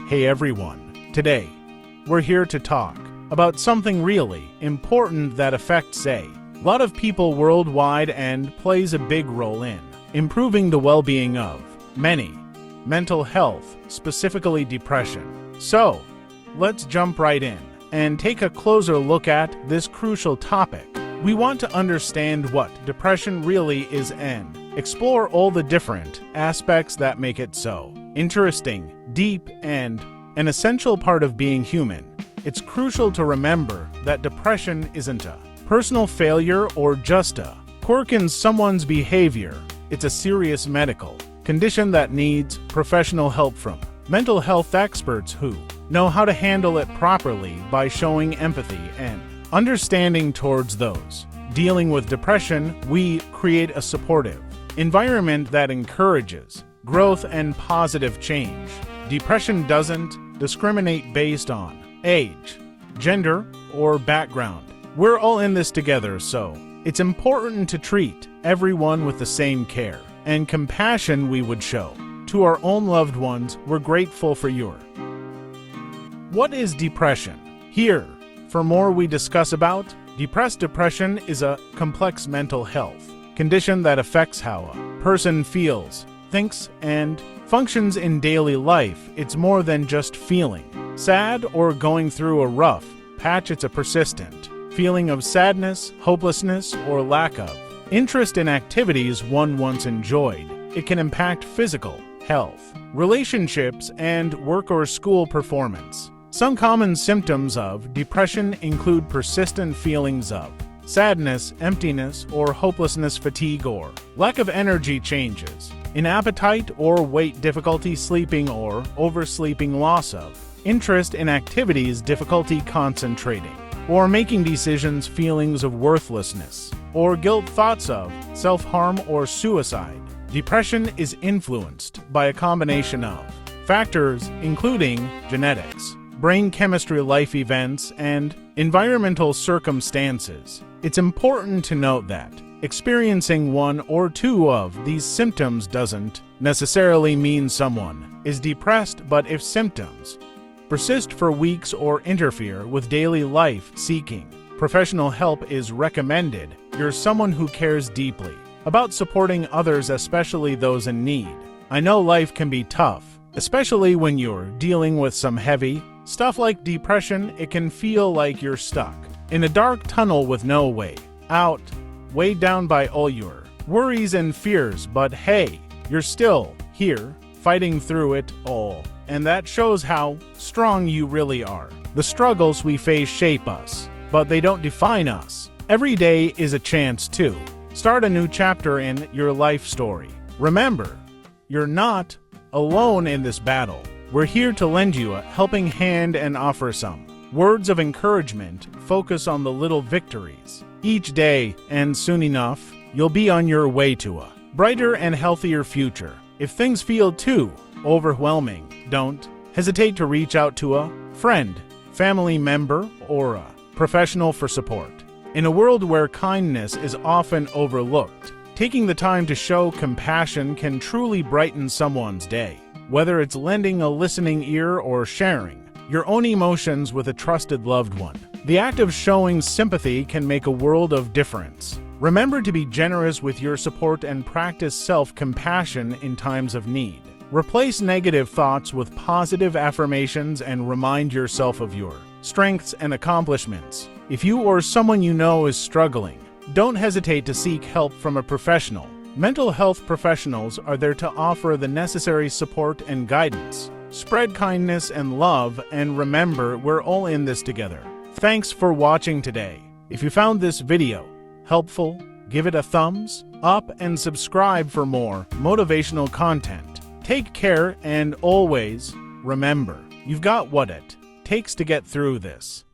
Hey everyone, today we're here to talk about something really important that affects a lot of people worldwide and plays a big role in improving the well-being of many. Mental health, specifically depression. So, let's jump right in and take a closer look at this crucial topic. We want to understand what depression really is and explore all the different aspects that make it so interesting, deep, and an essential part of being human. It's crucial to remember that depression isn't a personal failure or just a quirk in someone's behavior. It's a serious medical condition that needs professional help from mental health experts who know how to handle it properly by showing empathy and understanding towards those dealing with depression. We create a supportive environment that encourages growth and positive change. Depression doesn't discriminate based on age, gender, or background. We're all in this together, so it's important to treat everyone with the same care and compassion we would show to our own loved ones. We're grateful for your. What is depression? Here, for more we discuss about depression is a complex mental health condition that affects how a person feels, thinks, and functions in daily life. It's more than just feeling sad or going through a rough patch. It's a persistent feeling of sadness, hopelessness, or lack of interest in activities one once enjoyed. It can impact physical health, relationships, and work or school performance. Some common symptoms of depression include persistent feelings of sadness, emptiness, or hopelessness, fatigue or lack of energy, changes in appetite or weight, difficulty sleeping or oversleeping, loss of interest in activities, difficulty concentrating or making decisions, feelings of worthlessness or guilt, thoughts of self-harm or suicide. Depression is influenced by a combination of factors including genetics, brain chemistry, life events, and environmental circumstances. It's important to note that experiencing one or two of these symptoms doesn't necessarily mean someone is depressed, but if symptoms persist for weeks or interfere with daily life, seeking professional help is recommended. You're someone who cares deeply about supporting others, especially those in need. I know life can be tough, especially when you're dealing with some heavy stuff like depression. It can feel like you're stuck in a dark tunnel with no way out, weighed down by all your worries and fears. But hey, you're still here, fighting through it all. And that shows how strong you really are. The struggles we face shape us, but they don't define us. Every day is a chance to start a new chapter in your life story. Remember, you're not alone in this battle. We're here to lend you a helping hand and offer some words of encouragement. Focus on the little victories each day, and soon enough, you'll be on your way to a brighter and healthier future. If things feel too overwhelming, don't hesitate to reach out to a friend, family member, or a professional for support. In a world where kindness is often overlooked, taking the time to show compassion can truly brighten someone's day. Whether it's lending a listening ear or sharing your own emotions with a trusted loved one, the act of showing sympathy can make a world of difference. Remember to be generous with your support and practice self-compassion in times of need. Replace negative thoughts with positive affirmations and remind yourself of your strengths and accomplishments. If you or someone you know is struggling, don't hesitate to seek help from a professional. Mental health professionals are there to offer the necessary support and guidance. Spread kindness and love, and remember, we're all in this together. Thanks for watching today. If you found this video helpful, give it a thumbs up and subscribe for more motivational content. Take care, and always remember, you've got what it takes to get through this.